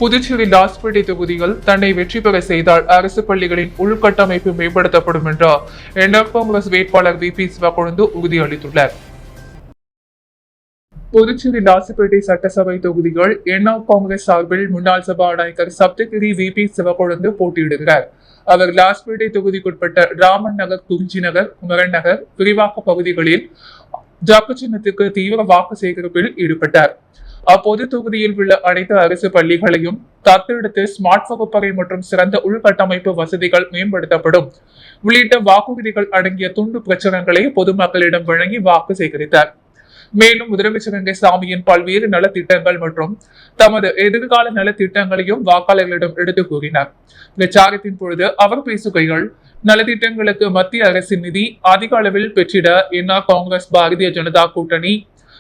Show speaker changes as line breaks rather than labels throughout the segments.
புதுச்சேரி லாஸ்பேட்டை தொகுதியில் தன்னை வெற்றி பெற செய்தால் அரசு பள்ளிகளின் உள்கட்டமைப்பு மேம்படுத்தப்படும் என்று என்ஆர் காங்கிரஸ் வேட்பாளர் வி.பி. சிவக்கொழுந்து உறுதியளித்துள்ளார். புதுச்சேரி லாஸ்பேட்டை சட்டசபை தொகுதிகள் என்ஆர் காங்கிரஸ் சார்பில் முன்னாள் சபாநாயகர் சப்தகிரி வி.பி. சிவக்கொழுந்து போட்டியிடுகிறார். அவர் லாஸ்பேட்டை தொகுதிக்குட்பட்ட ராமன் நகர், குறிஞ்சி நகர், குமரன் நகர் விரிவாக்க பகுதிகளில் ஜாக்கு சின்னத்துக்கு தீவிர வாக்கு சேகரிப்பில் ஈடுபட்டார். அப்போது தொகுதியில் உள்ள அனைத்து அரசு பள்ளிகளையும் தத்தெடுத்து ஸ்மார்ட் வகுப்பறை மற்றும் சிறந்த உள்கட்டமைப்பு வசதிகள் மேம்படுத்தப்படும் உள்ளிட்ட வாக்குறுதிகள் அடங்கிய துண்டு பிரச்சுரங்களை பொதுமக்களிடம் வழங்கி வாக்கு சேகரித்தார். மேலும் முதலமைச்சர் ரங்கசாமியின் பல்வேறு நலத்திட்டங்கள் மற்றும் தமது எதிர்கால நலத்திட்டங்களையும் வாக்காளர்களிடம் எடுத்து கூறினார். பிரச்சாரத்தின் பொழுது அவர் பேசுகையில், நலத்திட்டங்களுக்கு மத்திய அரசின் நிதி அதிக அளவில் பெற்றிட என்ஆர் காங்கிரஸ் பாரதிய ஜனதா கூட்டணி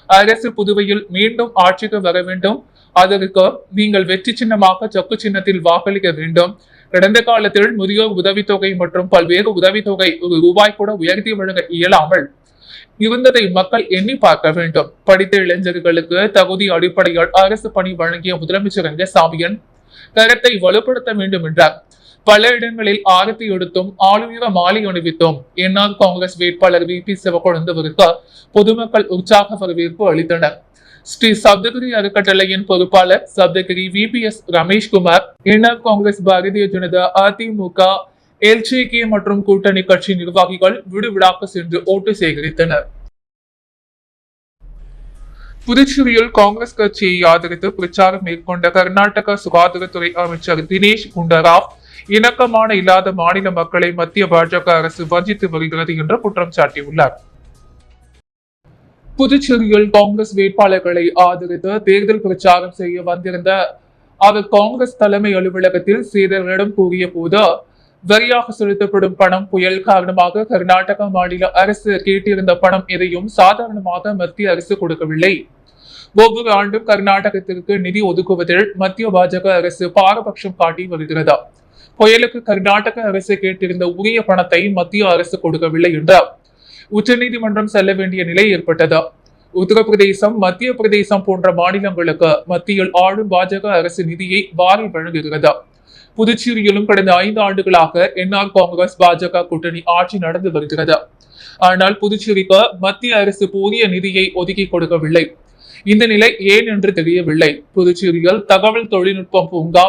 அரசு புதுவையில் மீண்டும் ஆட்சிக்கு வர வேண்டும். அதற்கு நீங்கள் வெற்றி சின்னமாக ஜக்கு சின்னத்தில் வாக்களிக்க வேண்டும். கடந்த காலத்தில் முதியோர் உதவித்தொகை மற்றும் பல்வேறு உதவித்தொகை ₹1 கூட உயர்த்தி வழங்க இயலாமல் இருந்ததை மக்கள் எண்ணி பார்க்க வேண்டும். படித்த இளைஞர்களுக்கு தகுதி அடிப்படையில் அரசு பணி வழங்கிய முதலமைச்சர் ரங்கசாமியின் கருத்தை வலுப்படுத்த வேண்டும் என்றார். பல இடங்களில் ஆரத்தி எடுத்தும் ஆளுநர மாலை அணிவித்தோம். என்ஆர் காங்கிரஸ் வேட்பாளர் வி.பி. சிவக்கொழுந்துவிற்கு பொதுமக்கள் உற்சாக வரவேற்பு அளித்தனர். ஸ்ரீ சப்தகிரி அறக்கட்டளையின் பொறுப்பாளர் சப்தகிரி வி.பி.எஸ். ரமேஷ்குமார், என்ஆர் காங்கிரஸ், பாரதிய ஜனதா, அதிமுக, எல்.ஜே.கே மற்றும் கூட்டணி கட்சி நிர்வாகிகள் வீடு வீடாக சென்று ஓட்டு சேகரித்தனர். புதுச்சேரியில் காங்கிரஸ் கட்சியை ஆதரித்து பிரச்சாரம் மேற்கொண்ட கர்நாடக சுகாதாரத்துறை அமைச்சர் தினேஷ் குண்டராவ், இணக்கமான இல்லாத மாநில மக்களை மத்திய பாஜக அரசு வஞ்சித்து வருகிறது என்று குற்றம் சாட்டியுள்ளார். புதுச்சேரியில் காங்கிரஸ் வேட்பாளர்களை ஆதரித்து தேர்தல் பிரச்சாரம் செய்ய வந்திருந்த அவர் காங்கிரஸ் தலைமை அலுவலகத்தில் செய்தியாளர்களிடம் கூறிய போது, வரியாக செலுத்தப்படும் பணம் புயல் காரணமாக கர்நாடக மாநில அரசு கேட்டிருந்த பணம் எதையும் சாதாரணமாக மத்திய அரசு கொடுக்கவில்லை. ஒவ்வொரு ஆண்டும் கர்நாடகத்திற்கு நிதி ஒதுக்குவதில் மத்திய பாஜக அரசு பாரபட்சம் காட்டி வருகிறது. புயலுக்கு கர்நாடக அரசு கேட்டிருந்த உரிய பணத்தை மத்திய அரசு கொடுக்கவில்லை என்றார். உச்சநீதிமன்றம் செல்ல வேண்டிய நிலை ஏற்பட்டது. உத்தரப்பிரதேசம், மத்திய பிரதேசம் போன்ற மாநிலங்களுக்கு மத்தியில் ஆளும் பாஜக அரசு நிதியை வாரி வழங்குகிறது. புதுச்சேரியிலும் கடந்த 5 ஆண்டுகளாக என்ஆர் காங்கிரஸ் பாஜக கூட்டணி ஆட்சி நடந்து வருகிறது. ஆனால் புதுச்சேரிக்கு மத்திய அரசு போதிய நிதியை ஒதுக்கி கொடுக்கவில்லை. இந்த நிலை ஏன் என்று தெரியவில்லை. புதுச்சேரியில் தகவல் தொழில்நுட்பம் பூங்கா,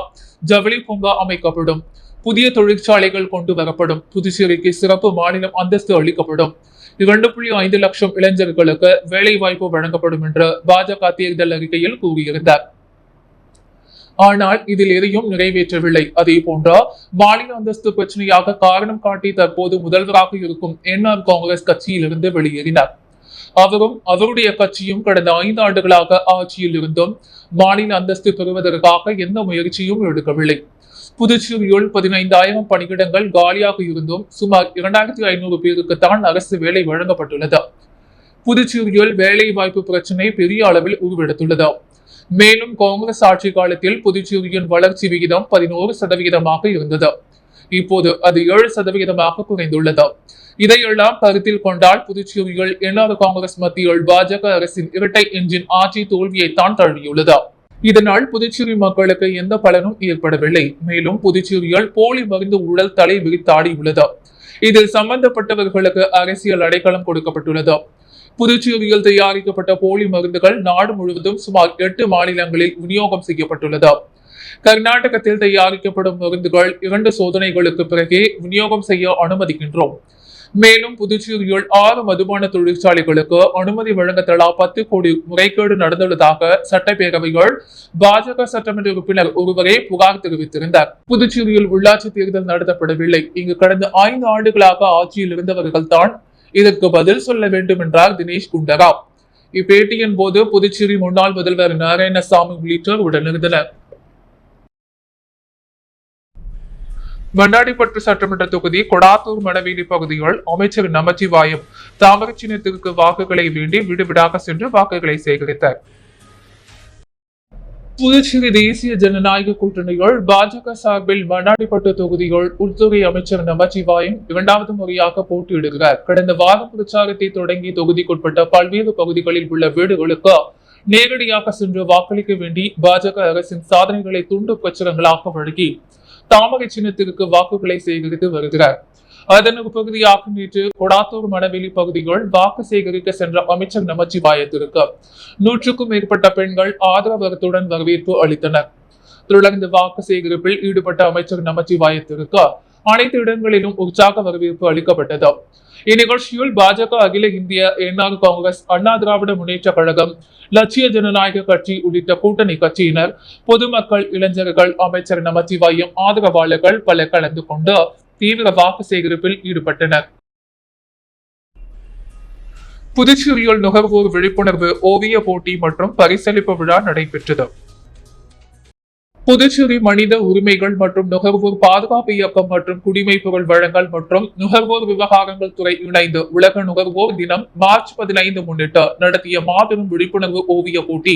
ஜவுளி பூங்கா அமைக்கப்படும். புதிய தொழிற்சாலைகள் கொண்டு வரப்படும். புதுச்சேரிக்கு சிறப்பு மாநிலம் அந்தஸ்து அளிக்கப்படும். 2.5 லட்சம் இளைஞர்களுக்கு வேலை வாய்ப்பு வழங்கப்படும் என்று பாஜக தேர்தல் அறிக்கையில் கூறியிருந்தார். ஆனால் இதில் எதையும் நிறைவேற்றவில்லை. அதே போன்ற மாநில அந்தஸ்து பிரச்சனையாக காரணம் காட்டி தற்போது முதல்வராக இருக்கும் என்ஆர் காங்கிரஸ் கட்சியிலிருந்து வெளியேறினார். அவரும் அவருடைய கட்சியும் கடந்த 5 ஆண்டுகளாக ஆட்சியில் இருந்தும் மாநில அந்தஸ்து பெறுவதற்காக எந்த முயற்சியும் எடுக்கவில்லை. புதுச்சேரியில் 15,000 பணியிடங்கள் காலியாக இருந்தும் சுமார் 2,500 பேருக்கு தான் அரசு வேலை வழங்கப்பட்டுள்ளது. புதுச்சேரியில் வேலை வாய்ப்பு பிரச்சனை பெரிய அளவில் உருவெடுத்துள்ளது. மேலும் காங்கிரஸ் ஆட்சி காலத்தில் புதுச்சேரியின் வளர்ச்சி விகிதம் 11% இருந்தது. இப்போது அது 7% குறைந்துள்ளது. இதையெல்லாம் கருத்தில் கொண்டால் புதுச்சேரியில் என்ஆர் காங்கிரஸ் மத்தியில் பாஜக அரசின் இரட்டை என்ஜின் ஆட்சி தோல்வியைத்தான் தழுவியுள்ளது. இதனால் புதுச்சேரி மக்களுக்கு எந்த பலனும் ஏற்படவில்லை. மேலும் புதுச்சேரியில் போலி மருந்து ஊழல் தலை விரித்தாடி உள்ளது. இதில் சம்பந்தப்பட்டவர்களுக்கு அரசியல் அடைக்கலம் கொடுக்கப்பட்டுள்ளது. புதுச்சேரியில் தயாரிக்கப்பட்ட போலி மருந்துகள் நாடு முழுவதும் சுமார் 8 மாநிலங்களில் விநியோகம் செய்யப்பட்டுள்ளது. கர்நாடகத்தில் தயாரிக்கப்படும் மருந்துகள் 2 சோதனைகளுக்கு பிறகே விநியோகம் செய்ய அனுமதிக்கின்றோம். மேலும் புதுச்சேரியில் 6 மதுபான தொழிற்சாலைகளுக்கு அனுமதி வழங்க தலா 10 கோடி முறைகேடு நடந்துள்ளதாக சட்டப்பேரவையில் பாஜக சட்டமன்ற உறுப்பினர் ஒருவரே புகார் தெரிவித்திருந்தார். புதுச்சேரியில் உள்ளாட்சி தேர்தல் நடத்தப்படவில்லை. இங்கு கடந்த 5 ஆண்டுகளாக ஆட்சியில் இருந்தவர்கள் தான் இதற்கு பதில் சொல்ல வேண்டும் என்றார் தினேஷ் குண்டராவ். இப்பேட்டியின் போது புதுச்சேரி முன்னாள் முதல்வர் நாராயணசாமி உள்ளிட்டோர் உடனிருந்தனர். வண்ணாடிப்பற்று சட்டமன்ற தொகுதி கொடாத்தூர் மணவேலி பகுதியில் அமைச்சர் நமச்சிவாயம் தாமரை சின்னத்திற்கு வாக்குகளை வேண்டி வீடு வீடாக சென்று வாக்குகளை சேகரித்தார். புதுச்சேரி தேசிய ஜனநாயக கூட்டணியில் பாஜக சார்பில் மண்ணாடிப்பட்டு தொகுதியில் உள்துறை அமைச்சர் நமச்சிவாயம் 2வது முறையாக போட்டியிடுகிறார். கடந்த வாரம் பிரச்சாரத்தை தொடங்கி தொகுதிக்குட்பட்ட பல்வேறு பகுதிகளில் உள்ள வீடுகளுக்கு நேரடியாக சென்று வாக்களிக்க வேண்டி பாஜக அரசின் சாதனைகளை துண்டு பிரச்சுரங்களாக வழங்கி தாமரை சின்னத்திற்கு வாக்குகளை சேகரித்து வருகிறார். அதன் ஒரு பகுதியாக நேற்று கொடாத்தூர் மணவெளி பகுதிகள் வாக்கு சேகரிக்க சென்ற அமைச்சர் நமச்சிவாயத்திற்கு 100க்கும் மேற்பட்ட பெண்கள் ஆதரவத்துடன் வரவேற்பு அளித்தனர். தொடர்ந்து வாக்கு சேகரிப்பில் ஈடுபட்ட அமைச்சர் நமச்சிவாயத்திற்கு அனைத்து இடங்களிலும் உற்சாக வரவேற்பு அளிக்கப்பட்டது. இந்நிகழ்ச்சியில் பாஜக, அகில இந்திய என்ஆர் காங்கிரஸ், அண்ணா திராவிட முன்னேற்ற கழகம், லட்சிய ஜனநாயக கட்சி உள்ளிட்ட கூட்டணி கட்சியினர், பொதுமக்கள், இளைஞர்கள், அமைச்சர் நமச்சிவாயம் ஆதரவாளர்கள் பலர் கலந்து கொண்டு தீவிர வாக்கு சேகரிப்பில் ஈடுபட்டனர். புதுச்சேரியில் நுகர்வோர் விழிப்புணர்வு ஓவிய போட்டி மற்றும் பரிசளிப்பு விழா நடைபெற்றது. புதுச்சேரி மனித உரிமைகள் மற்றும் நுகர்வோர் பாதுகாப்பு இயக்கம் மற்றும் குடிமை பொருள் வழங்கல் மற்றும் நுகர்வோர் விவகாரங்கள் துறை இணைந்து உலக நுகர்வோர் தினம் மார்ச் 15 முன்னிட்டு நடத்திய மாபெரும் விழிப்புணர்வு ஓவிய போட்டி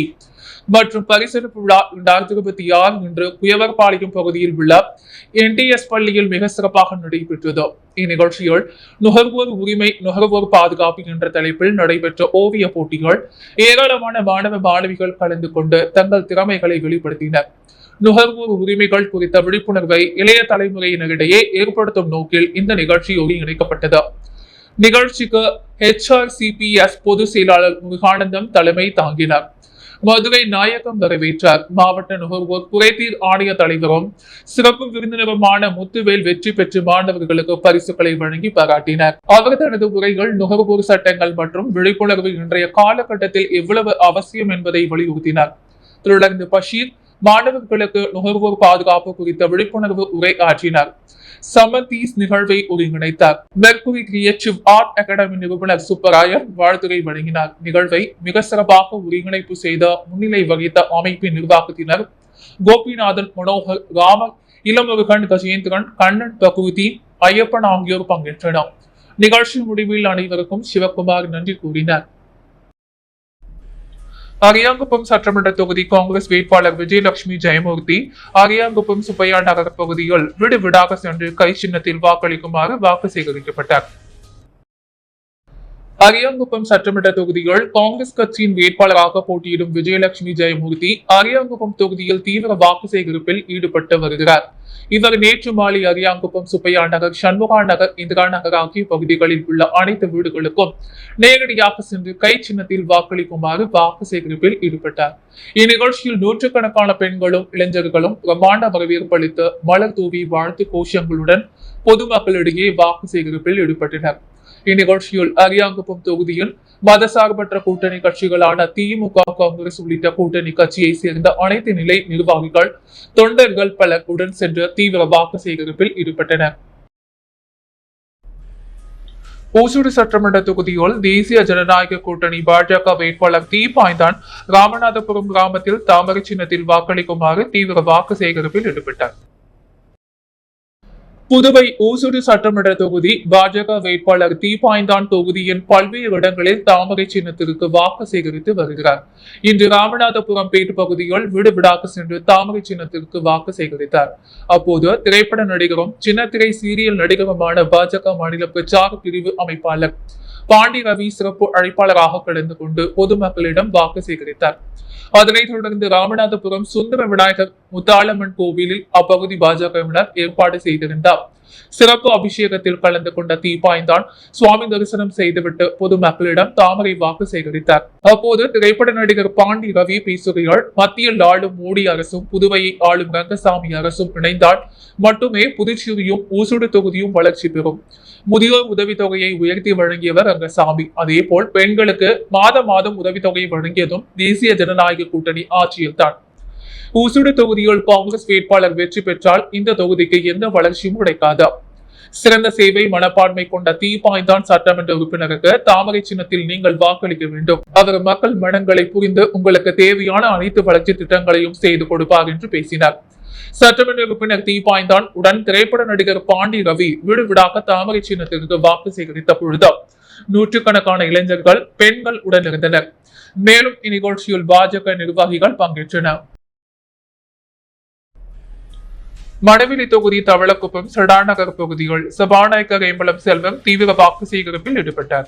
மற்றும் பரிசளிப்பு விழா 2026 இன்று குயவர்பாளையம் பகுதியில் உள்ள NTS பள்ளியில் மிக சிறப்பாக நடைபெற்றது. இந்நிகழ்ச்சியில் நுகர்வோர் உரிமை, நுகர்வோர் பாதுகாப்பு என்ற தலைப்பில் நடைபெற்ற ஓவிய போட்டிகள் ஏராளமான மாணவ மாணவிகள் கலந்து கொண்டு தங்கள் திறமைகளை வெளிப்படுத்தினர். நுகர்வோர் உரிமைகள் குறித்த விழிப்புணர்வை இளைய தலைமுறையினரிடையே ஏற்படுத்தும் நோக்கில் இந்த நிகழ்ச்சி ஒருங்கிணைக்கப்பட்டது. நிகழ்ச்சிக்கு HRCPS பொதுச் செயலாளர் முருகானந்தம் தலைமை தாங்கினார். மதுரை நாயகம் வரவேற்றார். மாவட்ட நுகர்வோர் குறைதீர் ஆணைய தலைவரும் சிறப்பு விருந்தினருமான முத்துவேல் வெற்றி பெற்று மாணவர்களுக்கு பரிசுகளை வழங்கி பாராட்டினார். அவர் தனது உரைகள் நுகர்வோர் சட்டங்கள் மற்றும் விழிப்புணர்வு இன்றைய காலகட்டத்தில் எவ்வளவு அவசியம் என்பதை வலியுறுத்தினார். தொடர்ந்து பஷீர் மாணவர்களுக்கு நுகர்வோர் பாதுகாப்பு குறித்த விழிப்புணர்வு உரை ஆற்றினார். சமதீஸ் நிகழ்வை ஒருங்கிணைத்தார். மெர்குரி கிரியேட்டிவ் ஆர்ட் அகாடமி நிறுவனர் சுப்பராயர் வாழ்த்துரை வழங்கினார். நிகழ்வை மிக சிறப்பாக ஒருங்கிணைப்பு செய்த முன்னிலை வகித்த அமைப்பின் நிர்வாகத்தினர் கோபிநாதன், மனோகர், ராமர், இளமுருகன், கஜேந்திரன், கண்ணன், பகுதி, ஐயப்பன் ஆகியோர் பங்கேற்றனர். நிகழ்ச்சி முடிவில் அனைவருக்கும் சிவகுமார் நன்றி கூறினார். அரியாங்குப்பம் சட்டமன்ற தொகுதி காங்கிரஸ் வேட்பாளர் விஜயலட்சுமி ஜெயமூர்த்தி அரியாங்குப்பம் சுப்பையா நகர் பகுதியில் வீடு வீடாக சென்று கை சின்னத்தில் வாக்களிக்குமாறு வாக்கு சேகரிக்கப்பட்டார். அரியாங்குப்பம் சட்டமன்ற தொகுதியில் காங்கிரஸ் கட்சியின் வேட்பாளராக போட்டியிடும் விஜயலட்சுமி ஜெயமூர்த்தி அரியாங்குப்பம் தொகுதியில் தீவிர வாக்கு சேகரிப்பில் ஈடுபட்டு வருகிறார். இவர் நேற்று மாலை அரியாங்குப்பம் சுப்பையா நகர், சண்முகா நகர், இந்திரா நகர் ஆகிய பகுதிகளில் உள்ள அனைத்து வீடுகளுக்கும் நேரடியாக சென்று கை சின்னத்தில் வாக்களிக்குமாறு வாக்கு சேகரிப்பில் ஈடுபட்டார். இந்நிகழ்ச்சியில் நூற்றுக்கணக்கான பெண்களும் இளைஞர்களும் பிரம்மாண்ட வரவேற்பு அளித்து மலர் தூவி வாழ்த்து கோஷங்களுடன் பொதுமக்களிடையே வாக்கு சேகரிப்பில் ஈடுபட்டனர். இந்நிகழ்ச்சியில் அரியாங்குப்பம் தொகுதியில் மதசார்பற்ற கூட்டணி கட்சிகளான திமுக, காங்கிரஸ் உள்ளிட்ட கூட்டணி கட்சியை சேர்ந்த அனைத்து நிலை நிர்வாகிகள், தொண்டர்கள் பலர் உடன் சென்று தீவிர வாக்கு சேகரிப்பில் ஈடுபட்டனர். ஓசூர் சட்டமன்ற தொகுதியில் தேசிய ஜனநாயக கூட்டணி பாஜக வேட்பாளர் தீபாய்ந்தான் ராமநாதபுரம் கிராமத்தில் தாமரை சின்னத்தில் வாக்களிக்குமாறு தீவிர வாக்கு சேகரிப்பில் ஈடுபட்டார். புதுவை ஓசூர் சட்டமன்ற தொகுதி பாஜக வேட்பாளர் தீபாய்ந்தான் தொகுதியின் பல்வேறு இடங்களில் தாமரை சின்னத்திற்கு வாக்கு சேகரித்து வருகிறார். இன்று ராமநாதபுரம் பேட்டு பகுதியில் வீடு வீடாக சென்று தாமரை சின்னத்திற்கு வாக்கு சேகரித்தார். அப்போது திரைப்பட நடிகரும் சின்னத்திரை சீரியல் நடிகருமான பாஜக மாநில பிரச்சார பிரிவு அமைப்பாளர் பாண்டி ரவி சிறப்பு அழைப்பாளராக கலந்து கொண்டு பொதுமக்களிடம் வாக்கு சேகரித்தார். அதனைத் தொடர்ந்து ராமநாதபுரம் சுந்தர விநாயகர் முத்தாளம்மன் கோவிலில் அப்பகுதி பாஜகவினர் ஏற்பாடு செய்திருந்தார். சிறப்பு அபிஷேகத்தில் கலந்து கொண்ட தீபாய்ந்தான் சுவாமி தரிசனம் செய்துவிட்டு பொதுமக்களிடம் தாமரை வாக்கு சேகரித்தார். அப்போது திரைப்பட நடிகர் பாண்டி ரவி பேசுகையால் மத்தியில் ஆளும் மோடி அரசும் புதுவையை ஆளும் ரங்கசாமி அரசும் இணைந்தால் மட்டுமே புதுச்சேரியும் ஊசுடு தொகுதியும் வளர்ச்சி பெறும். முதியோர் உதவித்தொகையை உயர்த்தி வழங்கியவர் ரங்கசாமி. அதே போல் பெண்களுக்கு மாதம் உதவித்தொகை வழங்கியதும் தேசிய ஜனநாயக கூட்டணி ஆட்சியில் தான். ஊசுடு தொகுதியில் காங்கிரஸ் வேட்பாளர் வெற்றி பெற்றால் இந்த தொகுதிக்கு எந்த வளர்ச்சியும் கிடைக்காது. சிறந்த சேவை மனப்பான்மை கொண்ட தீபாய்ந்தான் சட்டமன்ற உறுப்பினருக்கு தாமரை சின்னத்தில் நீங்கள் வாக்களிக்க வேண்டும். அவர் மக்கள் மனங்களை புரிந்து உங்களுக்கு தேவையான அனைத்து வளர்ச்சி திட்டங்களையும் செய்து கொடுப்பார் என்று பேசினார். சட்டமன்ற உறுப்பினர் தீபாய்ந்தான் உடன் திரைப்பட நடிகர் பாண்டி ரவி வீடு வீடாக தாமரை சின்னத்திற்கு வாக்கு சேகரித்த பொழுது நூற்றுக்கணக்கான இளைஞர்கள், பெண்கள் உடன் இருந்தனர். மேலும் இந்நிகழ்ச்சியில் பாஜக நிர்வாகிகள் பங்கேற்றனர். மணவெளி தொகுதி தவளக்குப்பம் சடாநகர் பகுதியில் சபாநாயகர் ஏம்பலம் செல்வம் தீவிர வாக்கு சேகரிப்பில் ஈடுபட்டார்.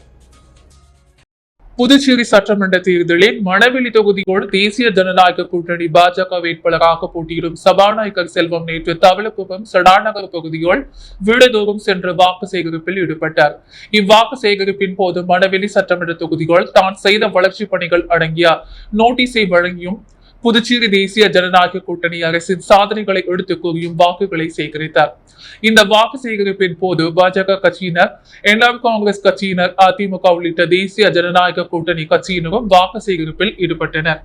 புதுச்சேரி சட்டமன்ற தேர்தலில் மணவெளி தொகுதியோடு தேசிய ஜனநாயக கூட்டணி பாஜக வேட்பாளராக போட்டியிடும் சபாநாயகர் செல்வம் நேற்று தவளக்குப்பம் சடாநகர் பகுதியோடு வீடுதோறும் சென்று வாக்கு சேகரிப்பில் ஈடுபட்டார். இவ்வாக்கு சேகரிப்பின் போது மணவெளி சட்டமன்ற தொகுதியோடு தான் செய்த வளர்ச்சிப் பணிகள் அடங்கிய நோட்டீஸை வழங்கியும் புதுச்சேரி தேசிய ஜனநாயக கூட்டணி அரசின் சாதனைகளை எடுத்துக் கூறியும் வாக்குகளை சேகரித்தார். இந்த வாக்கு சேகரிப்பின் போது பாஜக கட்சியினர், என்ஆர் காங்கிரஸ் கட்சியினர், அதிமுக உள்ளிட்ட தேசிய ஜனநாயக கூட்டணி கட்சியினரும் வாக்கு சேகரிப்பில் ஈடுபட்டனர்.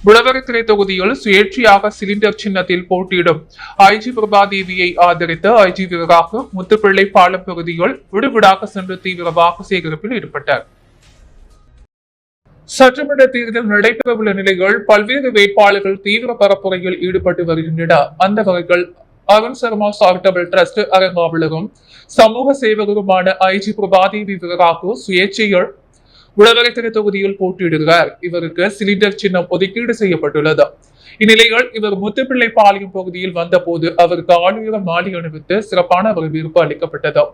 உழவர்கரை தொகுதியில் சுயேட்சையாக சிலிண்டர் சின்னத்தில் போட்டியிடும் ஐஜி பிரபாதேவியை ஆதரித்து ஐஜி வீரராக முத்துப்பிள்ளை பாலம் பகுதியில் விடுவிடாக சென்று தீவிர வாக்கு சேகரிப்பில் ஈடுபட்டார். சட்டமன்ற தேர்தல் நடைபெறவுள்ள நிலையில் பல்வேறு வேட்பாளர்கள் தீவிர பரப்புரையில் ஈடுபட்டு வருகின்றனர். அந்த வகையில் அருண் சர்மா சாரிட்டபிள் டிரஸ்ட் அரங்காவலரும் சமூக சேவகருமான ஐஜி பிரபாதேவி வீரராக சுயேட்சையில் உழவர்கரை தொகுதியில் போட்டியிடுகிறார். இவருக்கு சிலிண்டர் சின்னம் ஒதுக்கீடு செய்யப்பட்டுள்ளது. இந்நிலையில் இவர் முத்துப்பிள்ளை பாளையம் பகுதியில் வந்தபோது அவருக்கு ஆளுயர மாலை அணிவித்து சிறப்பான வரவேற்பு அளிக்கப்பட்டது.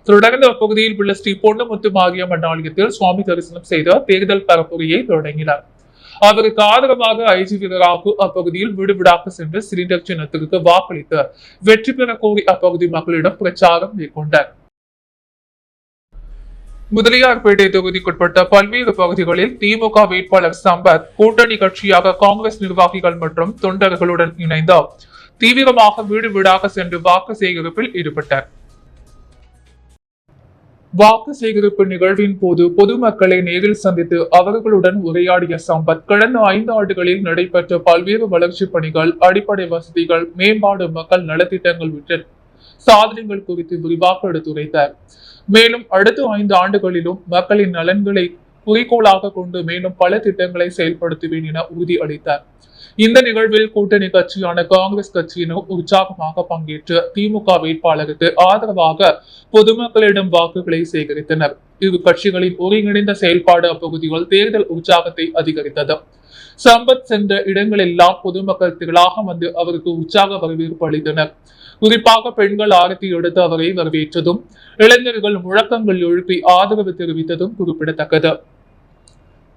தொடர்ந்து அப்பகுதியில் உள்ள ஸ்ரீ பொன்னுமுத்து மாரியம்மன் ஆலயத்தில் சுவாமி தரிசனம் செய்த தேர்தல் பரப்புரையை தொடங்கினார். அவருக்கு ஆதரவாக ஐஜி வீரராக அப்பகுதியில் வீடுவிடாக சென்று சிலிண்டர் சின்னத்திற்கு வாக்களித்து வெற்றி பெற கோரி அப்பகுதி மக்களிடம் பிரச்சாரம் மேற்கொண்டார். முதலியார்பேட்டை தொகுதிக்குட்பட்ட பல்வேறு பகுதிகளில் திமுக வேட்பாளர் சம்பத் கூட்டணி கட்சியாக காங்கிரஸ் நிர்வாகிகள் மற்றும் தொண்டர்களுடன் இணைந்து தீவிரமாக வீடு வீடாக சென்று வாக்கு சேகரிப்பில் ஈடுபட்டார். வாக்கு சேகரிப்பு நிகழ்வின் போது பொதுமக்களை நேரில் சந்தித்து அவர்களுடன் உரையாடிய சம்பத் கடந்த 5 ஆண்டுகளில் நடைபெற்ற பல்வேறு வளர்ச்சிப் பணிகள், அடிப்படை வசதிகள், மேம்பாடு, மக்கள் நலத்திட்டங்கள் உள்ளிட்ட சாதனைகள் குறித்து விரிவாக எடுத்துரைத்தார். மேலும் அடுத்த 5 ஆண்டுகளிலும் மக்களின் நலன்களை குறிக்கோளாக கொண்டு மேலும் பல திட்டங்களை செயல்படுத்துவேன் என உறுதி அளித்தார். இந்த நிகழ்வில் கூட்டணி கட்சியான காங்கிரஸ் கட்சியினர் உற்சாகமாக பங்கேற்று திமுக வேட்பாளருக்கு ஆதரவாக பொதுமக்களிடம் வாக்குகளை சேகரித்தனர். இரு கட்சிகளின் ஒருங்கிணைந்த செயல்பாடு அப்பகுதியில் தேர்தல் உற்சாகத்தை அதிகரித்தது. சம்பத் சென்ற இடங்களெல்லாம் பொதுமக்கள் திரளாக வந்து அவருக்கு உற்சாக வரவேற்பு அளித்தனர். குறிப்பாக பெண்கள் ஆரத்தி எடுத்து அவரை வரவேற்றதும், இளைஞர்கள் முழக்கங்கள் எழுப்பி ஆதரவு தெரிவித்ததும் குறிப்பிடத்தக்கது.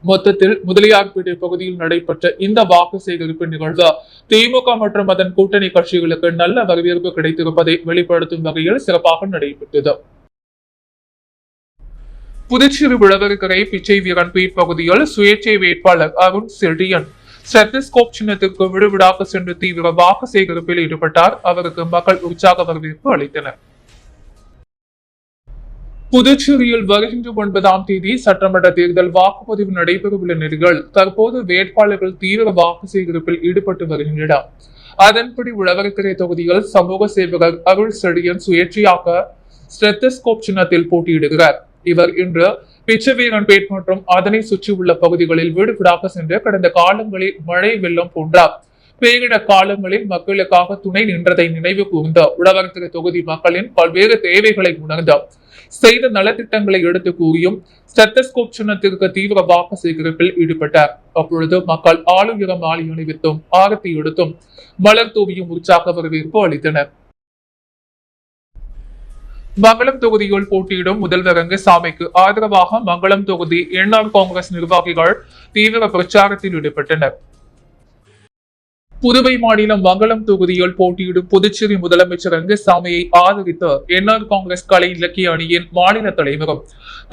மொத்தத்தில் முதலியார்பேட்டை பகுதியில் நடைபெற்ற இந்த வாக்கு சேகரிப்பு நிகழ்வு திமுக மற்றும் அதன் கூட்டணி கட்சிகளுக்கு நல்ல வரவேற்பு கிடைத்திருப்பதை வெளிப்படுத்தும் வகையில் சிறப்பாக நடைபெற்றது. புதுச்சேரி உழவர்கரை பிச்சை வீரன்பேட் பகுதியில் சுயேட்சை வேட்பாளர் அருண் செழியன் ஸ்டெத்தஸ்கோப் சின்னத்திற்கு விடுவிடாக சென்று தீவிர வாக்கு சேகரிப்பில் ஈடுபட்டார். அவருக்கு மக்கள் உற்சாக வரவேற்பு அளித்தனர். புதுச்சேரியில் வருகின்ற 9ஆம் தேதி சட்டமன்ற தேர்தல் வாக்குப்பதிவு நடைபெறவுள்ள நிலையில் தற்போது வேட்பாளர்கள் தீவிர வாக்கு சேகரிப்பில் ஈடுபட்டு வருகின்றனர். அதன்படி உழவர்கரை தொகுதியில் சமூக சேவகர் அருள் செழியன் சுயேட்சையாக ஸ்டெத்தஸ்கோப் சின்னத்தில் போட்டியிடுகிறார். இவர் இன்று பிச்சவீரன்பேட் மற்றும் அதனை சுற்றியுள்ள பகுதிகளில் வீடு வீடாக சென்று கடந்த காலங்களில் மழை, வெள்ளம் போன்ற பேரிட காலங்களில் மக்களுக்காக துணை நின்றதை நினைவு கூர்ந்த உழவர்கரை தொகுதி மக்களின் பல்வேறு தேவைகளை உணர்ந்த செய்த நலத்திட்டங்களை எடுத்து கூறியும் ஸ்டெத்தஸ்கோப் சின்னத்திற்கு தீவிர வாக்கு சேகரிப்பில் ஈடுபட்டார். அப்பொழுது மக்கள் ஆளுயர மாலை அணிவித்தும் ஆரத்தி எடுத்தும் மலர் தூவியும் உற்சாக வரவேற்பு அளித்தனர். மங்களம் தொகுதியில் போட்டியிடும் முதல்வர் ரங்கசாமிக்கு ஆதரவாக மங்களம் தொகுதி என்ஆர் காங்கிரஸ் நிர்வாகிகள் தீவிர பிரச்சாரத்தில் ஈடுபட்டனர். புதுவை மாநிலம் மங்களம் தொகுதியில் போட்டியிடும் புதுச்சேரி முதலமைச்சர் ரங்கசாமியை ஆதரித்து என்ஆர் காங்கிரஸ் கலை இலக்கிய அணியின் மாநில தலைவரும்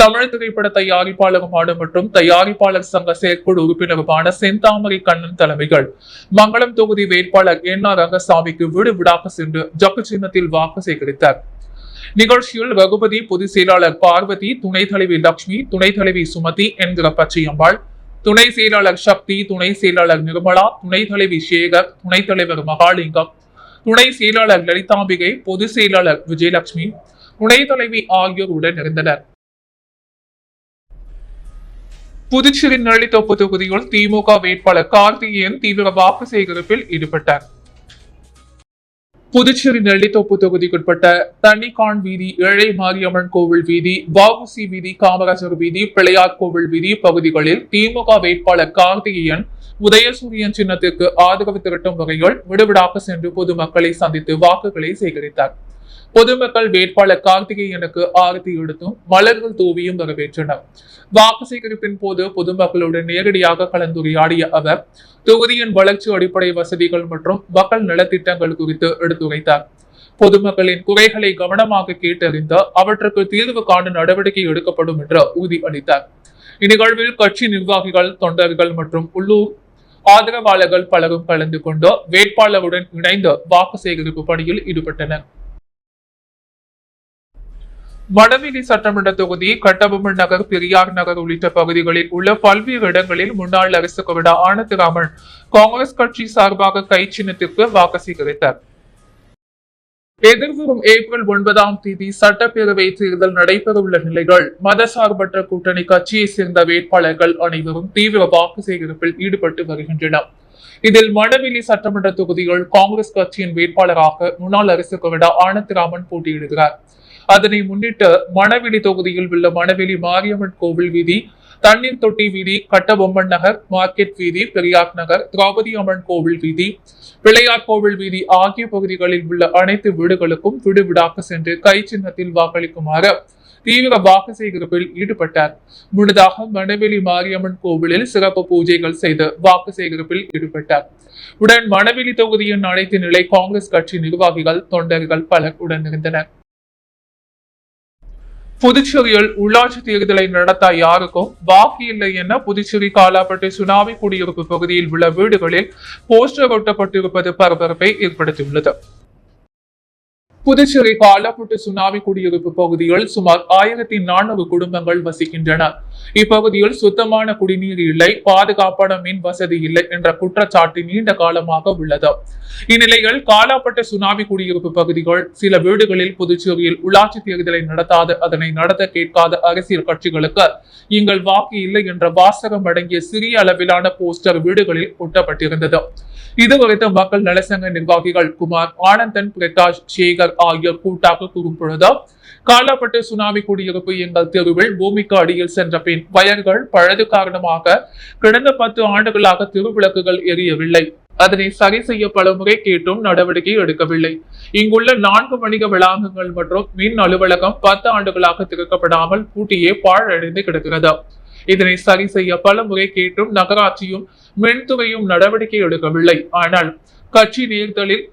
தமிழ் திரைப்பட தயாரிப்பாளருமான மற்றும் தயாரிப்பாளர் சங்க செயற்குழு உறுப்பினருமான செந்தாமரை கண்ணன் தலைமைகள் மங்களம் தொகுதி வேட்பாளர் என்ஆர் ரங்கசாமிக்கு வீடு வீடாக சென்று ஜக்கு சின்னத்தில் வாக்கு சேகரித்தார். நிகழ்ச்சியில் ரகுபதி, பொதுச் செயலாளர் பார்வதி, துணைத் தலைவி லட்சுமி, துணைத் தலைவி சுமதி என்கிற பச்சையம்பாள், துணை செயலாளர் சக்தி, துணை செயலாளர் நிர்மலா, துணைத் தலைவி சேகர், துணைத் தலைவர் மகாலிங்கம், துணை செயலாளர் லலிதாம்பிகை, பொதுச் செயலாளர் விஜயலட்சுமி, துணைத் தலைவி ஆகியோர் உடன் இருந்தனர். புதுச்சேரி நெல்லித்தோப்பு தொகுதியில் திமுக வேட்பாளர் கார்த்திகேயன் தீவிர வாக்கு சேகரிப்பில் ஈடுபட்டார். புதுச்சேரி நெல்லித்தோப்பு தொகுதிக்குட்பட்ட தண்ணிக்கான் வீதி, ஏழை மாரியம்மன் கோவில் வீதி, வஉசி வீதி, காமராஜர் வீதி, பிள்ளையார் கோவில் வீதி பகுதிகளில் திமுக வேட்பாளர் கார்த்திகேயன் உதயசூரியன் சின்னத்திற்கு ஆதரவு திரட்டும் வகையில் விடுவிடாக சென்று பொதுமக்களை சந்தித்து வாக்குகளை சேகரித்தார். பொதுமக்கள் வேட்பாளர் கார்த்திகேயனுக்கு ஆரத்தி எடுத்தும் மலர்கள் தூவியும் வரவேற்றனர். வாக்கு சேகரிப்பின் போது பொதுமக்களுடன் நேரடியாக கலந்துரையாடிய அவர் தொகுதியின் வளர்ச்சி அடிப்படை வசதிகள் மற்றும் மக்கள் நலத்திட்டங்கள் குறித்து எடுத்துரைத்தார். பொதுமக்களின் குறைகளை கவனமாக கேட்டறிந்து அவற்றுக்கு தீர்வு காண நடவடிக்கை எடுக்கப்படும் என்று உறுதியளித்தார். இந்நிகழ்வில் கட்சி நிர்வாகிகள், தொண்டர்கள் மற்றும் உள்ளூர் ஆதரவாளர்கள் பலரும் கலந்து கொண்டு வேட்பாளருடன் இணைந்து வாக்கு சேகரிப்பு பணியில் ஈடுபட்டனர். வடவெளி சட்டமன்ற தொகுதி, கட்டபொம்மன் நகர், பெரியார் நகர் உள்ளிட்ட பகுதிகளில் உள்ள பல்வேறு இடங்களில் முன்னாள் அரசு கொறடா ஆனந்தராமன் காங்கிரஸ் கட்சி சார்பாக கை சின்னத்திற்கு வாக்கு சேகரித்தார். எதிர்வரும் ஏப்ரல் 9ஆம் தேதி சட்டப்பேரவை தேர்தல் நடைபெறவுள்ள நிலையில் மதசார்பற்ற கூட்டணி கட்சியை சேர்ந்த வேட்பாளர்கள் அனைவரும் தீவிர வாக்கு சேகரிப்பில் ஈடுபட்டு வருகின்றனர். இதில் வடவெளி சட்டமன்ற தொகுதியில் காங்கிரஸ் கட்சியின் வேட்பாளராக முன்னாள் அரசு கொறடா ஆனந்தராமன் போட்டியிடுகிறார். அதனை முன்னிட்டு மணவெளி தொகுதியில் உள்ள மணவெளி மாரியம்மன் கோவில் வீதி, தண்ணீர் தொட்டி வீதி, கட்டபொம்மன் நகர், மார்க்கெட் வீதி, பெரியார் நகர், திரௌபதி அம்மன் கோவில் வீதி, பிள்ளையார் கோவில் வீதி ஆகிய பகுதிகளில் உள்ள அனைத்து வீடுகளுக்கும் விடுவிடாக சென்று கை சின்னத்தில் வாக்களிக்குமாறு தீவிர வாக்கு சேகரிப்பில் ஈடுபட்டார். முன்னதாக மணவெளி மாரியம்மன் கோவிலில் சிறப்பு பூஜைகள் செய்து வாக்கு சேகரிப்பில் ஈடுபட்டார். உடன் மணவெளி தொகுதியின் அனைத்து நிலை காங்கிரஸ் கட்சி நிர்வாகிகள், தொண்டர்கள் பலர் உடனிருந்தனர். புதுச்சேரியில் உள்ளாட்சி தேர்தலை நடத்த யாருக்கும் வாக்கு இல்லை என புதுச்சேரி காலாப்பட்டு சுனாமி குடியிருப்பு பகுதியில் உள்ள வீடுகளில் போஸ்டர் ஒட்டப்பட்டிருப்பது பரபரப்பை ஏற்படுத்தியுள்ளது. புதுச்சேரி காலாப்பட்டு சுனாமி குடியிருப்பு பகுதியில் சுமார் 1400 குடும்பங்கள் வசிக்கின்றன. இப்பகுதியில் சுத்தமான குடிநீர் இல்லை, பாதுகாப்பான மின் வசதி இல்லை என்ற குற்றச்சாட்டு நீண்ட காலமாக உள்ளது. இந்நிலையில் காலாப்பட்டு சுனாமி குடியிருப்பு பகுதிகள் சில வீடுகளில் புதுச்சேரியில் உள்ளாட்சி தேர்தலை நடத்தாது, அதனை நடத்த கேட்காத அரசியல் கட்சிகளுக்கு எங்கள் வாக்கு இல்லை என்ற வாசகம் அடங்கிய சிறிய அளவிலான போஸ்டர் வீடுகளில் ஒட்டப்பட்டிருந்தது. இதுகுறித்து மக்கள் நலசங்க நிர்வாகிகள் குமார், ஆனந்தன், பிரகாஷ், சேகர் ஆகியோர் கூட்டாக கூறும்பொழுது, காலாப்பட்டு சுனாமி குடியிருப்பு எங்கள் தெருவில் பூமிக்கு அடியில் சென்ற பின் வயல்கள் பழுது காரணமாக கடந்த 10 ஆண்டுகளாக திருவிளக்குகள் எரியவில்லை. அதனை சரி செய்ய பலமுறை கேட்டும் நடவடிக்கை எடுக்கவில்லை. இங்குள்ள 4 வணிக வளாகங்கள் மற்றும் மின் அலுவலகம் 10 ஆண்டுகளாக திறக்கப்படாமல் பூட்டியே பாழடைந்து கிடக்கிறது. இதனை சரி செய்ய பல முறை கேட்டும் நகராட்சியும் மின்துறையும் நடவடிக்கை எடுக்கவில்லை. ஆனால் கட்சி தேர்தலில்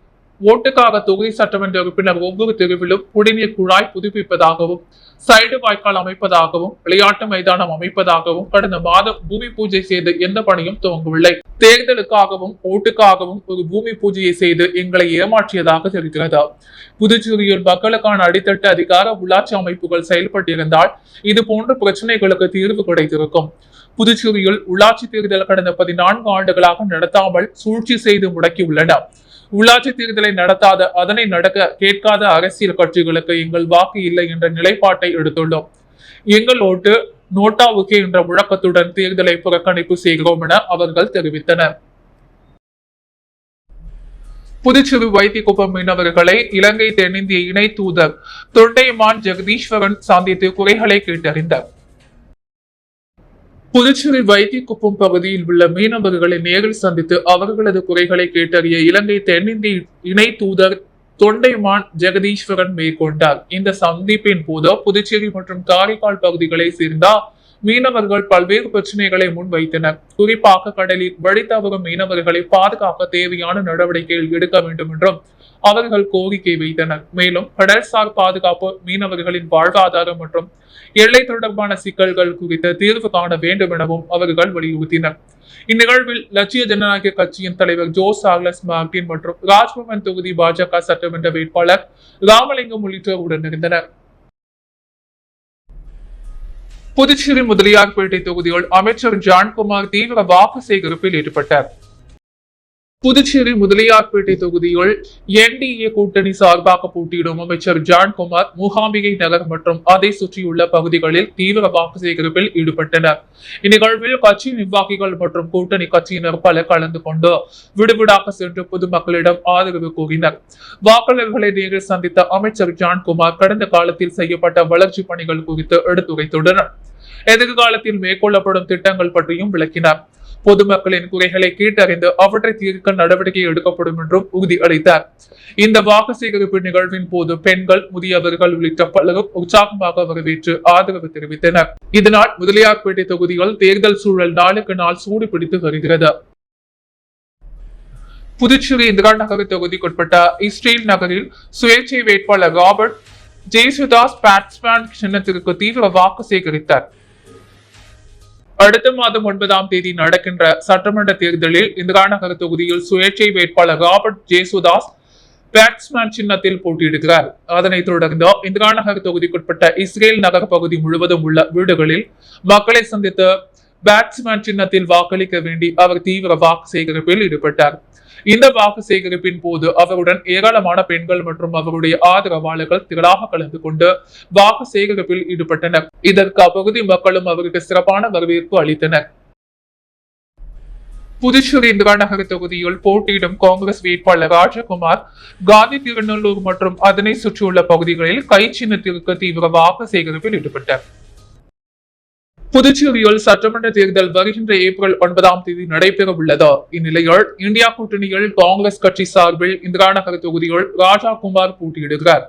ஓட்டுக்காக தொகுதி சட்டமன்ற உறுப்பினர் ஒவ்வொரு தெருவிலும் குடிநீர் குழாய் புதுப்பிப்பதாகவும், சைடு வாய்க்கால் அமைப்பதாகவும், விளையாட்டு மைதானம் அமைப்பதாகவும் கடந்த மாதம் பூமி பூஜை செய்து எந்த பணியும் துவங்கவில்லை. தேர்தலுக்காகவும் ஓட்டுக்காகவும் ஒரு பூமி பூஜையை செய்து எங்களை ஏமாற்றியதாக தெரிகிறது. புதுச்சேரியில் மக்களுக்கான அடித்தட்டு அதிகார உள்ளாட்சி அமைப்புகள் செயல்பட்டிருந்தால் இது போன்ற பிரச்சனைகளுக்கு தீர்வு கிடைத்திருக்கும். புதுச்சேரியில் உள்ளாட்சி தேர்தல் கடந்த 14 ஆண்டுகளாக நடத்தாமல் சூழ்ச்சி செய்து முடக்கியுள்ளன. உள்ளாட்சி தேர்தலை நடத்தாத, அதனை நடக்க கேட்காத அரசியல் கட்சிகளுக்கு எங்கள் வாக்கு இல்லை என்ற நிலைப்பாட்டை எடுத்துள்ளோம். எங்கள் ஓட்டு நோட்டாவுக்கு என்ற முழக்கத்துடன் தேர்தலை புறக்கணிப்பு செய்கிறோம் என அவர்கள் தெரிவித்தனர். புதுச்சேரி வைத்திக்குப்பம் மீனவர்களை இலங்கை தென்னிந்திய இணை தூதர் தொண்டைமான் ஜெகதீஸ்வரன் சந்தித்து குறைகளை கேட்டறிந்தார். புதுச்சேரி வைத்திக்குப்பம் பகுதியில் உள்ள மீனவர்களை நேரில் சந்தித்து அவர்களது குறைகளை கேட்டறிய இலங்கை தென்னிந்திய இணை தூதர் தொண்டைமான் ஜெகதீஸ்வரன் மேற்கொண்டார். இந்த சந்திப்பின் போது புதுச்சேரி மற்றும் காரைக்கால் பகுதிகளை சேர்ந்த மீனவர்கள் பல்வேறு பிரச்சனைகளை முன்வைத்தனர். குறிப்பாக கடலில் வழி தவறும் மீனவர்களை பாதுகாக்க தேவையான நடவடிக்கைகள் எடுக்க வேண்டும் என்றும் அவர்கள் கோரிக்கை வைத்தனர். மேலும் கடல்சார் பாதுகாப்பு, மீனவர்களின் வாழ்வாதாரம் மற்றும் எல்லை தொடர்பான சிக்கல்கள் குறித்து தீர்வு காண வேண்டும் எனவும் அவர்கள் வலியுறுத்தினர். இந்நிகழ்வில் லட்சிய ஜனநாயக கட்சியின் தலைவர் ஜோ சார்லஸ் மார்டின் மற்றும் ராஜ்பவன் தொகுதி பாஜக சட்டமன்ற வேட்பாளர் ராமலிங்கம் உள்ளிட்டோர் உடனிருந்தனர். புதுச்சேரி முதலியார்பேட்டை தொகுதியில் அமைச்சர் ஜான்குமார் தீவிர வாக்கு சேகரிப்பில் ஈடுபட்டார். புதுச்சேரி முதலியார்பேட்டை தொகுதியில் என்டிஏ கூட்டணி சார்பாக போட்டியிடும் அமைச்சர் ஜான்குமார் மூகாம்பிகை நகர் மற்றும் அதை சுற்றியுள்ள பகுதிகளில் தீவிர வாக்கு சேகரிப்பில் ஈடுபட்டனர். இந்நிகழ்வில் கட்சி நிர்வாகிகள் மற்றும் கூட்டணி கட்சியினர் பலர் கலந்து கொண்டு விடுவிடாக சென்று பொதுமக்களிடம் ஆதரவு கூறினர். வாக்காளர்களை நேரில் சந்தித்த அமைச்சர் ஜான்குமார் கடந்த காலத்தில் செய்யப்பட்ட வளர்ச்சி பணிகள் குறித்து எடுத்துரைத்துள்ளனர். எதிர்காலத்தில் மேற்கொள்ளப்படும் திட்டங்கள் பற்றியும் விளக்கினார். பொதுமக்களின் குறைகளை கேட்டறிந்து அவற்றை தீர்க்க நடவடிக்கை எடுக்கப்படும் என்றும் உறுதியளித்தார். இந்த வாக்கு சேகரிப்பு நிகழ்வின் போது பெண்கள், முதியவர்கள் உள்ளிட்ட பலரும் உற்சாகமாக வரவேற்று ஆதரவு தெரிவித்தனர். இதனால் முதலியார்பேட்டை தொகுதியில் தேர்தல் சூழல் நாளுக்கு நாள் சூடு பிடித்து வருகிறது. புதுச்சேரி இந்திரா நகர் தொகுதிக்குட்பட்ட இஸ்ரேல் நகரில் சுயேட்சை வேட்பாளர் ராபர்ட் ஜேசுதாஸ் பேட்ஸ்மேன் சின்னத்திற்கு தீவிர வாக்கு சேகரித்தார். அடுத்த மாதம் 9ஆம் தேதி நடக்கின்ற சட்டமன்ற தேர்தலில் இந்திரா நகர் தொகுதியில் சுயேட்சை வேட்பாளர் ராபர்ட் ஜேசுதாஸ் பேட்ஸ்மேன் சின்னத்தில் போட்டியிடுகிறார். அதனைத் தொடர்ந்து இந்திரா நகர் தொகுதிக்குட்பட்ட இஸ்ரேல் நகர் பகுதி முழுவதும் உள்ள வீடுகளில் மக்களை சந்தித்து பேட்ஸ்மேன் சின்னத்தில் வாக்களிக்க வேண்டி அவர் தீவிர வாக்கு சேகரிப்பில் ஈடுபட்டார். இந்த வாக்கு சேகரிப்பின் போது அவருடன் ஏராளமான பெண்கள் மற்றும் அவருடைய ஆதரவாளர்கள் திரளாக கலந்து கொண்டு வாக்கு சேகரிப்பில் ஈடுபட்டனர். இதற்கு அப்பகுதி மக்களும் அவருக்கு சிறப்பான வரவேற்பு அளித்தனர். புதுச்சேரி இந்திரா நகர் தொகுதியில் போட்டியிடும் காங்கிரஸ் வேட்பாளர் ராஜகுமார் காந்தி திருநெல்லூர் மற்றும் அதனை சுற்றியுள்ள பகுதிகளில் கை சின்னத்திற்கு தீவிர வாக்கு சேகரிப்பில் ஈடுபட்டார். புதுச்சேரியில் சட்டமன்ற தேர்தல் வருகின்ற ஏப்ரல் 9ஆம் தேதி நடைபெற உள்ளது. இந்நிலையில் இந்தியா கூட்டணியில் காங்கிரஸ் கட்சி சார்பில் இந்திரா நகர் தொகுதியில் ராஜாகுமார் போட்டியிடுகிறார்.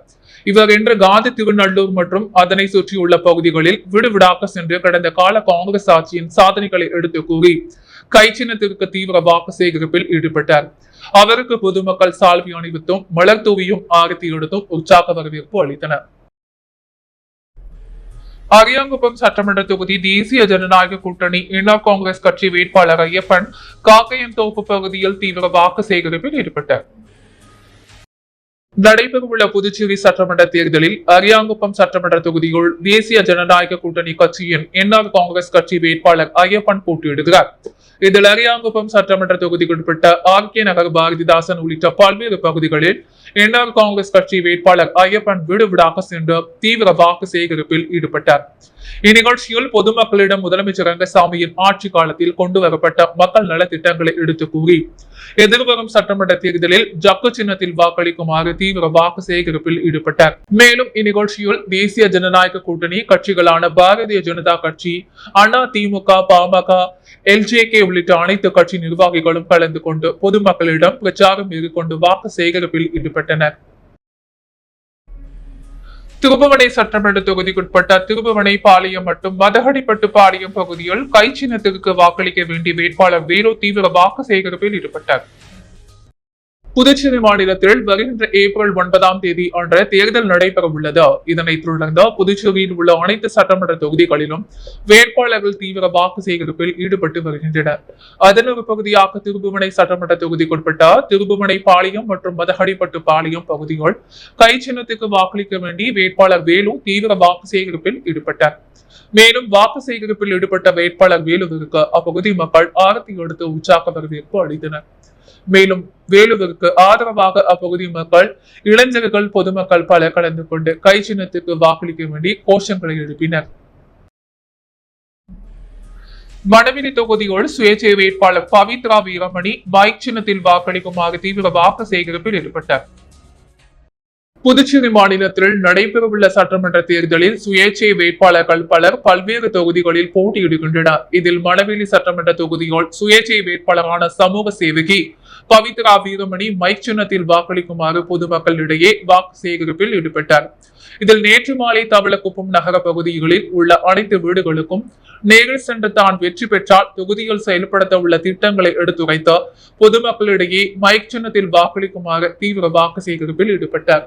இவர் இன்று காந்தி திருநெல்லூர் மற்றும் அதனை சுற்றியுள்ள பகுதிகளில் விடுவிடாக சென்று கடந்த கால காங்கிரஸ் ஆட்சியின் சாதனைகளை எடுத்து கூறி கை சின்னத்திற்கு தீவிர வாக்கு சேகரிப்பில் ஈடுபட்டார். அவருக்கு பொதுமக்கள் சால்வி அணிவித்தும் மலர் தூவியும் ஆரத்தி எடுத்தும் உற்சாக வரவேற்பு அளித்தனர். அரியாங்குப்பம் சட்டமன்ற தொகுதி தேசிய ஜனநாயக கூட்டணி என்ஆர் காங்கிரஸ் கட்சி வேட்பாளர் ஐயப்பன் காக்கையன் தோப்பு பகுதியில் தீவிர வாக்கு சேகரிப்பில் ஈடுபட்டார். நடைபெறவுள்ள புதுச்சேரி சட்டமன்ற தேர்தலில் அரியாங்குப்பம் சட்டமன்ற தொகுதியில் தேசிய ஜனநாயக கூட்டணி கட்சியின் என்ஆர் காங்கிரஸ் கட்சி வேட்பாளர் ஐயப்பன் போட்டியிடுகிறார். இதில் அரியாங்குப்பம் சட்டமன்ற தொகுதிக்குட்பட்ட ஆர்.கே. நகர், பாரதிதாசன் உள்ளிட்ட பல்வேறு பகுதிகளில் என்ஆர் காங்கிரஸ் கட்சி வேட்பாளர் ஐயப்பன் வீடுவிடாக சென்று தீவிர வாக்கு சேகரிப்பில் ஈடுபட்டார். இந்நிகழ்ச்சியில் பொதுமக்களிடம் முதலமைச்சர் ரங்கசாமியின் ஆட்சி காலத்தில் கொண்டு வரப்பட்ட மக்கள் நல திட்டங்களை எடுத்து கூறி எதிர்வரும் சட்டமன்ற தேர்தலில் ஜக்கு சின்னத்தில் வாக்களிக்குமாறு தீவிர வாக்கு சேகரிப்பில் ஈடுபட்டார். மேலும் இந்நிகழ்ச்சியில் தேசிய ஜனநாயக கூட்டணி கட்சிகளான பாரதிய ஜனதா கட்சி, அண்ணா திமுக, பாமக, எல்ஜேகே உள்ளிட்ட அனைத்து கட்சி நிர்வாகிகளும் கலந்து கொண்டு பொதுமக்களிடம் பிரச்சாரம் மேற்கொண்டு வாக்கு சேகரிப்பில் ஈடுபட்டனர். திருபுவனை சட்டமன்ற தொகுதிக்குட்பட்ட திருபுவனை பாளையம் மற்றும் மதகடிப்பட்டு பாளையம் பகுதியில் கை சின்னத்திற்கு வாக்களிக்க வேண்டிய வேட்பாளர் வேலு தீவிர வாக்கு சேகரிப்பில் ஈடுபட்டார். புதுச்சேரி மாநிலத்தில் வருகின்ற ஏப்ரல் 9ஆம் தேதி அன்று தேர்தல் நடைபெற உள்ளது. இதனைத் தொடர்ந்து புதுச்சேரியில் உள்ள அனைத்து சட்டமன்ற தொகுதிகளிலும் வேட்பாளர்கள் தீவிர வாக்கு சேகரிப்பில் ஈடுபட்டு வருகின்றனர். அதன் ஒரு பகுதியாக திருபுவனை சட்டமன்ற தொகுதிக்குட்பட்ட திருபுவனை பாளையம் மற்றும் மதகடிப்பட்டு பாளையம் பகுதிகள் கை சின்னத்துக்கு வாக்களிக்க வேண்டி வேட்பாளர் வேலு தீவிர வாக்கு சேகரிப்பில் ஈடுபட்டார். மேலும் வாக்கு சேகரிப்பில் ஈடுபட்ட வேட்பாளர் வேலுவிற்கு அப்பகுதி மக்கள் ஆரத்தி எடுத்து உற்சாக வரவேற்பு அளித்தனர். மேலும் வேலுவிற்கு ஆதரவாக அப்பகுதி மக்கள், இளைஞர்கள், பொதுமக்கள் பலர் கலந்து கொண்டு கை சின்னத்துக்கு வாக்களிக்க வேண்டி கோஷங்களை எழுப்பினர். மணவெளி தொகுதியோடு சுயேட்சை வேட்பாளர் பவித்ரா வீரமணி பைக் சின்னத்தில் வாக்களிக்குமாறு தீவிர வாக்கு சேகரிப்பில் ஈடுபட்டார். புதுச்சேரி மாநிலத்தில் நடைபெறவுள்ள சட்டமன்ற தேர்தலில் சுயேட்சை வேட்பாளர்கள் பலர் பல்வேறு தொகுதிகளில் போட்டியிடுகின்றனர். இதில் மணவெளி சட்டமன்ற தொகுதியில் சுயேட்சை வேட்பாளரான சமூக சேவகி பவித்ரா வீரமணி மைக் சின்னத்தில் வாக்களிக்குமாறு பொதுமக்களிடையே வாக்கு சேகரிப்பில் ஈடுபட்டார். இதில் நேற்று மாலை தவளக்குப்பம் நகர பகுதிகளில் உள்ள அனைத்து வீடுகளுக்கும் நேரில் சென்று தான் வெற்றி பெற்றால் தொகுதியில் செயல்படுத்த உள்ள திட்டங்களை எடுத்துரைத்த பொதுமக்களிடையே மைக் சின்னத்தில் வாக்களிக்குமாறு தீவிர வாக்கு சேகரிப்பில் ஈடுபட்டார்.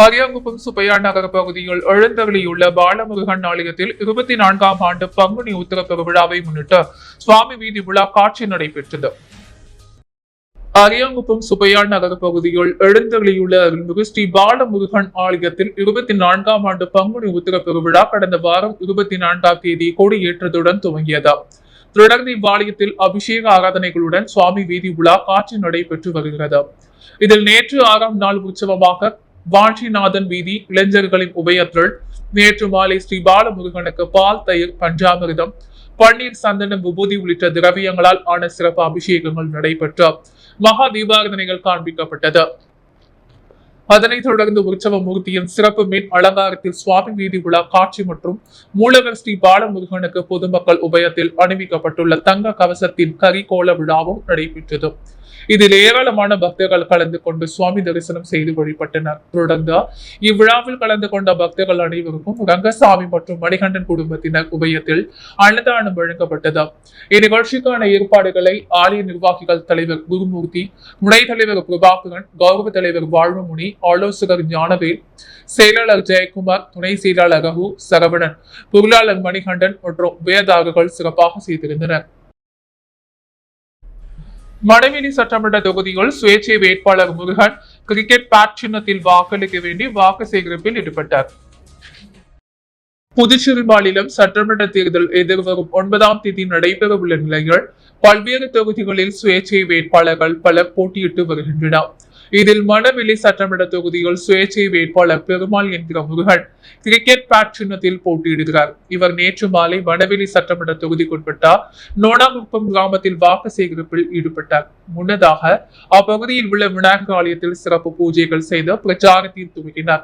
அரியாங்குப்பம் சுப்பையா நகர பகுதியில் எழுந்தருளியுள்ள பாலமுருகன் ஆலயத்தில் 24ஆம் ஆண்டு பங்குனி உத்திர பெருவிழாவை முன்னிட்டு சுவாமி வீதி விழா காட்சி நடைபெற்றது. அரியாங்குப்பம் சுப்பையா நகர பகுதியில் எழுந்தருளியுள்ள அருள்மிகு ஸ்ரீ பாலமுருகன் ஆலயத்தில் 24ஆம் ஆண்டு பங்குனி உத்திர பெருவிழா கடந்த வாரம் 24ஆம் தேதி கொடியேற்றத்துடன் துவங்கியது. தொடர்ந்து இவ்வாலயத்தில் அபிஷேக ஆராதனைகளுடன் சுவாமி வீதி விழா காட்சி நடைபெற்று வருகிறது. இதில் நேற்று 6ஆம் நாள் உற்சவமாக வாஞ்சிநாதன் வீதி இளைஞர்களின் உபயத்தில் நேற்று மாலை ஸ்ரீ பாலமுருகனுக்கு பால், தயிர், பஞ்சாமிர்தம், பன்னீர், சந்தனம், விபூதி உள்ளிட்ட திரவியங்களால் ஆன சிறப்பு அபிஷேகங்கள் நடைபெற்று மகா தீபாராதனைகள் காண்பிக்கப்பட்டது. அதனைத் தொடர்ந்து உற்சவ மூர்த்தியின் சிறப்பு மின் அலங்காரத்தில் சுவாமி வீதி உலா காட்சி மற்றும் மூலவர் ஸ்ரீ பாலமுருகனுக்கு பொதுமக்கள் உபயத்தில் அணிவிக்கப்பட்டுள்ள தங்க கவசத்தின் கரிகோல விழாவும் நடைபெற்றது. இதில் ஏராளமான பக்தர்கள் கலந்து கொண்டு சுவாமி தரிசனம் செய்து வழிபட்டனர். தொடர்ந்து இவ்விழாவில் கலந்து கொண்ட பக்தர்கள் அனைவருக்கும் ரங்கசாமி மற்றும் மணிகண்டன் குடும்பத்தினர் உபயத்தில் அன்னதானம் வழங்கப்பட்டது. இந்நிகழ்ச்சிக்கான ஏற்பாடுகளை ஆலய நிர்வாகிகள் தலைவர் குருமூர்த்தி, துணைத் தலைவர் பிரபாகரன், கௌரவ தலைவர் வாழ்வுமுனி, ஆலோசகர் ஞானவேல், செயலாளர் ஜெயக்குமார், துணை செயலாளர் ரகு, சரவணன், பொருளாளர் மணிகண்டன் மற்றும் வேதாளர்கள் சிறப்பாக செய்திருந்தனர். மணவெளி சட்டமன்ற தொகுதியில் சுயேட்சை வேட்பாளர் முருகன் கிரிக்கெட் பேட் சின்னத்தில் வாக்களிக்க வேண்டி வாக்கு சேகரிப்பில் ஈடுபட்டார். புதுச்சேரி மாநிலம் சட்டமன்ற தேர்தல் எதிர்வரும் 9ஆம் தேதி நடைபெறவுள்ள நிலையில் பல்வேறு தொகுதிகளில் சுயேட்சை வேட்பாளர்கள் பலர் போட்டியிட்டு வருகின்றனர். இதில் மணவெளி சட்டமன்ற தொகுதியில் சுயேட்சை வேட்பாளர் பெருமாள் என்கிற முருகன் கிரிக்கெட் பேட் சின்னத்தில் போட்டியிடுகிறார். இவர் நேற்று மாலை மணவெளி சட்டமன்ற தொகுதிக்குட்பட்ட நோனாங்குப்பம் கிராமத்தில் வாக்கு சேகரிப்பில் ஈடுபட்டார். முன்னதாக அப்பகுதியில் உள்ள விநாயகர் ஆலயத்தில் சிறப்பு பூஜைகள் செய்து பிரச்சாரத்தில் துவங்கினார்.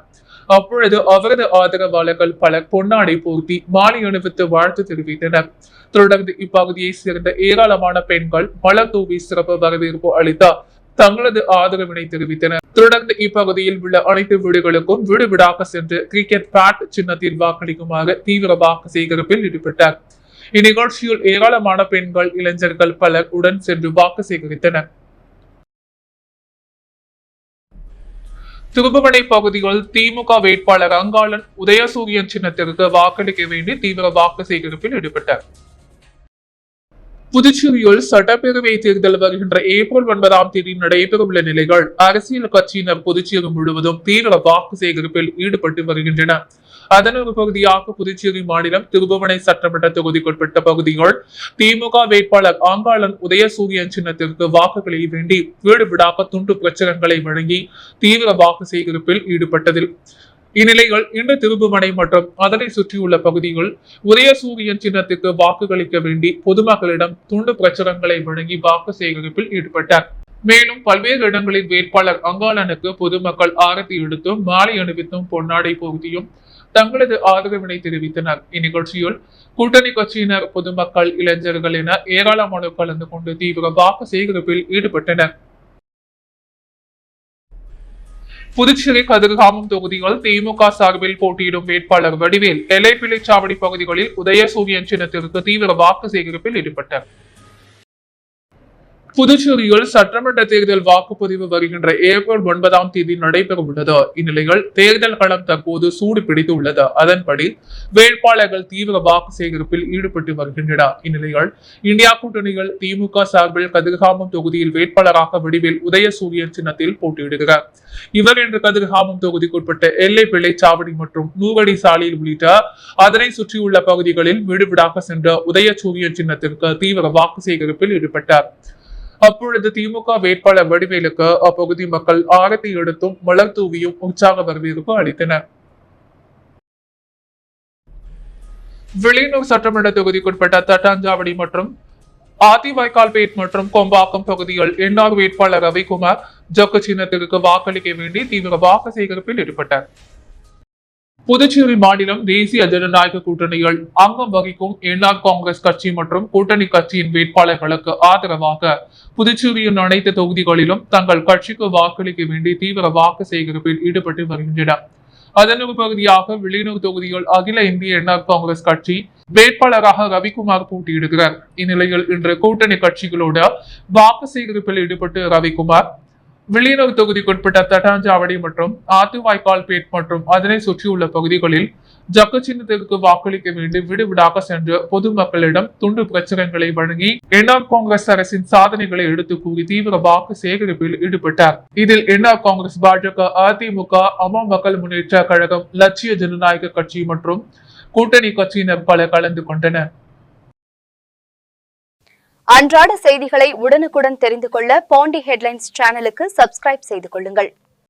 அப்பொழுது அவரது ஆதரவாளர்கள் பலர் பொன்னாடை போர்த்தி மாலை அணிவித்து வாழ்த்து தெரிவித்தனர். தொடர்ந்து இப்பகுதியை சேர்ந்த ஏராளமான பெண்கள் மலர் தூவி சிறப்பு வரவேற்பு அளித்தார் தங்களது ஆதரவினை தெரிவித்தனர். தொடர்ந்து இப்பகுதியில் உள்ள அனைத்து வீடுகளுக்கும் வீடு வீடாக சென்று கிரிக்கெட் பேட் சின்னத்தில் வாக்களிக்குமாறு தீவிர வாக்கு சேகரிப்பில் ஈடுபட்டார். இந்நிகழ்ச்சியில் ஏராளமான பெண்கள், இளைஞர்கள் பலர் உடன் சென்று வாக்கு சேகரித்தனர். திருபுவனை பகுதியில் திமுக வேட்பாளர் அங்காளன் உதயசூரியன் சின்னத்திற்கு வாக்களிக்க வேண்டி தீவிர வாக்கு சேகரிப்பில் ஈடுபட்டார். புதுச்சேரியில் சட்டப்பேரவை தேர்தல் வருகின்ற ஏப்ரல் 9ஆம் தேதி நடைபெறவுள்ள நிலைகள் அரசியல் கட்சியினர் புதுச்சேரி முழுவதும் தீவிர வாக்கு சேகரிப்பில் ஈடுபட்டு வருகின்றனர். அதன் ஒரு பகுதியாக புதுச்சேரி மாநிலம் திருபுவனை சட்டமன்ற தொகுதிக்குட்பட்ட பகுதிகள் திமுக வேட்பாளர் அங்காளன் உதயசூரியன் சின்னத்திற்கு வாக்குகளை வேண்டி வீடு வீடாக துண்டு பிரச்சாரங்களை வழங்கி தீவிர வாக்கு சேகரிப்பில் ஈடுபட்டதில் இந்நிலையில் இன்று திருபுவனை மற்றும் அதனை சுற்றியுள்ள பகுதிகள் உதயசூரியன் சின்னத்துக்கு வாக்குகளிக்க வேண்டி பொதுமக்களிடம் துண்டு பிரச்சாரங்களை வழங்கி வாக்கு சேகரிப்பில் ஈடுபட்டார். மேலும் பல்வேறு இடங்களில் வேட்பாளர் அங்காளனுக்கு பொதுமக்கள் ஆரத்தி எடுத்தும் மாலை அணிவித்தும் பொன்னாடை போர்த்தியும் தங்களது ஆதரவினை தெரிவித்தனர். இந்நிகழ்ச்சியில் கூட்டணி கட்சியினர், பொதுமக்கள், இளைஞர்கள் என ஏராளமானோர் கலந்து கொண்டு தீவிர வாக்கு சேகரிப்பில் ஈடுபட்டனர். புதுச்சேரி கதிர்காமம் தொகுதியில் திமுக சார்பில் போட்டியிடும் வேட்பாளர் வடிவேல் எல்லைப்பிள்ளைச்சாவடி பகுதிகளில் உதயசூரியன் சின்னத்திற்கு தீவிர வாக்கு சேகரிப்பில் ஈடுபட்டார். புதுச்சேரியில் சட்டமன்ற தேர்தல் வாக்குப்பதிவு வருகின்ற ஏப்ரல் 9ஆம் தேதி நடைபெற உள்ளது. இந்நிலையில் தேர்தல் களம் தற்போது சூடு பிடித்து உள்ளது. அதன்படி வேட்பாளர்கள் தீவிர வாக்கு சேகரிப்பில் ஈடுபட்டு வருகின்றனர். இந்நிலையில் இந்தியா கூட்டணியில் திமுக சார்பில் கதிர்காமம் தொகுதியில் வேட்பாளராக வடிவேல் உதயசூரியன் சின்னத்தில் போட்டியிடுகிறார். இவர் இன்று கதிர்காமம் தொகுதிக்குட்பட்ட எல்லை பிள்ளைச்சாவடி மற்றும் நூகடி சாலையில் உள்ளிட்ட அதனை சுற்றியுள்ள பகுதிகளில் வீடு வீடாக சென்ற உதயசூரியன் சின்னத்திற்கு தீவிர வாக்கு சேகரிப்பில் ஈடுபட்டார். அப்பொழுது திமுக வேட்பாளர் வடிவேலுக்கு அப்பகுதி மக்கள் ஆரத்தி எடுத்தும் மலர் தூவியும் உற்சாக வரவேற்பு அளித்தனர். வில்லியனூர் சட்டமன்ற தொகுதிக்குட்பட்ட தட்டாஞ்சாவடி மற்றும் ஆதிவாய்க்கால்பேட் மற்றும் கொம்பாக்கம் பகுதியில் என்ஆர் வேட்பாளர் ரவிக்குமார் ஜக்கு சின்னத்திற்கு வாக்களிக்க வேண்டி தீவிர வாக்கு சேகரிப்பில் ஈடுபட்டார். புதுச்சேரி மாநிலம் தேசிய ஜனநாயக கூட்டணியில் அங்கம் வகிக்கும் என்ஆர் காங்கிரஸ் கட்சி மற்றும் கூட்டணி கட்சியின் வேட்பாளர்களுக்கு ஆதரவாக புதுச்சேரியின் அனைத்து தொகுதிகளிலும் தங்கள் கட்சிக்கு வாக்களிக்க வேண்டி தீவிர வாக்கு சேகரிப்பில் ஈடுபட்டு வருகின்றனர். அதன் ஒரு பகுதியாக வில்லியனூர் தொகுதியில் அகில இந்திய என்ஆர் காங்கிரஸ் கட்சி வேட்பாளராக ரவிக்குமார் போட்டியிடுகிறார். இந்நிலையில் இன்று கூட்டணி கட்சிகளோடு வாக்கு சேகரிப்பில் ஈடுபட்டு ரவிக்குமார் வில்லியனூர் தொகுதிக்குட்பட்ட தட்டாஞ்சாவடி மற்றும் ஆத்துவாய்க்கால்பேட் மற்றும் அதனை சுற்றியுள்ள பகுதிகளில் ஜக்கு சின்னத்திற்கு வாக்களிக்க வேண்டி வீடு வீடாக சென்று பொதுமக்களிடம் துண்டு பிரச்சாரங்களை வழங்கி என்ஆர் காங்கிரஸ் அரசின் சாதனைகளை எடுத்து கூறி தீவிர வாக்கு சேகரிப்பில் ஈடுபட்டார். இதில் என்ஆர் காங்கிரஸ், பாஜக, அதிமுக, அம்மா மக்கள் முன்னேற்ற கழகம், லட்சிய ஜனநாயக கட்சி மற்றும் கூட்டணி கட்சியினர் பலர் கலந்து கொண்டனர்.
அன்றாட செய்திகளை உடனுக்குடன் தெரிந்து கொள்ள பாண்டி ஹெட்லைன்ஸ் சேனலுக்கு சப்ஸ்கிரைப் செய்து கொள்ளுங்கள்.